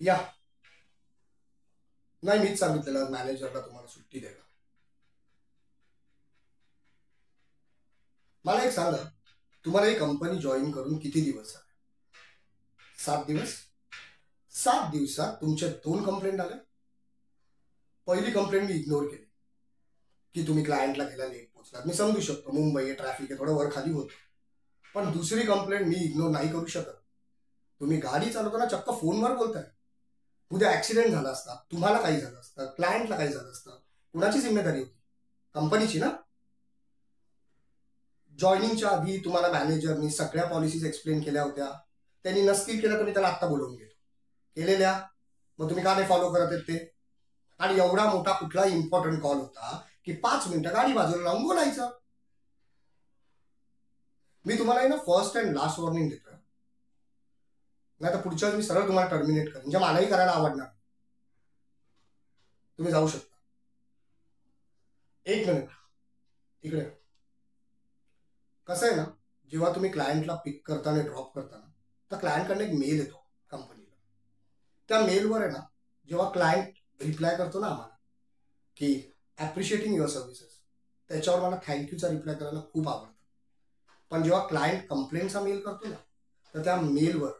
या. नाही, मीच सांगितलेलं मॅनेजरला तुम्हाला सुट्टी द्यायला. मला एक सांगा, तुम्हाला ही कंपनी जॉईन करून किती दिवस झाले? 7 दिवस. 7 दिवसात तुमच्या 2 कंप्लेंट आल्या. पहिली कंप्लेंट मी इग्नोर केली की तुम्ही क्लायंटला घ्यायला लेट पोहोचलात. मी समजू शकतो, मुंबई आहे, ट्रॅफिक आहे, थोडं वर खाली होतं. पण दुसरी कंप्लेंट मी इग्नोर नाही करू शकत. तुम्ही गाडी चालवताना चक्क फोनवर बोलताय. उद्या ऍक्सिडेंट झाला असता, तुम्हाला काही झालं असतं, क्लायंटला काही झालं असतं, कुणाची जिम्मेदारी होती? कंपनीची ना. जॉईनिंगच्या आधी तुम्हाला मॅनेजरनी सगळ्या पॉलिसीज एक्सप्लेन केल्या होत्या. त्यांनी नसतील केल्या तर मी त्याला आत्ता बोलवून घेतो. केलेल्या. मग तुम्ही का नाही फॉलो करत आहेत ते? आणि एवढा मोठा कुठला इम्पॉर्टंट कॉल होता की 5 मिनिटं गाडी बाजूला लावून बोलायचं. मी तुम्हाला ना फर्स्ट अँड लास्ट वॉर्निंग देतोय. नाही तर पुढच्या वेळी मी सरळ तुम्हाला टर्मिनेट करेन, जे मलाही करायला आवडणार. तुम्ही जाऊ शकता. एक मिनिट इकडे. कसं आहे ना, जेव्हा तुम्ही क्लायंटला पिक करता आणि ड्रॉप करता ना, तर क्लायंटकडनं एक मेल येतो कंपनीला. त्या मेलवर आहे ना, जेव्हा क्लायंट रिप्लाय करतो ना आम्हाला की ॲप्रिशिएटिंग युअर सर्व्हिसेस, त्याच्यावर मला थँक्यूचा रिप्लाय करायला खूप आवडतं. पण जेव्हा क्लायंट कंप्लेंटचा मेल करतो ना, तर त्या मेलवर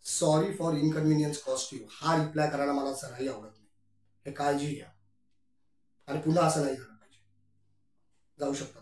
sorry for inconvenience cost you हा रिप्लाय करायला मला जराही आवडत नाही. हे काळजी घ्या आणि पुन्हा असं नाही झालं पाहिजे. जाऊ शकता.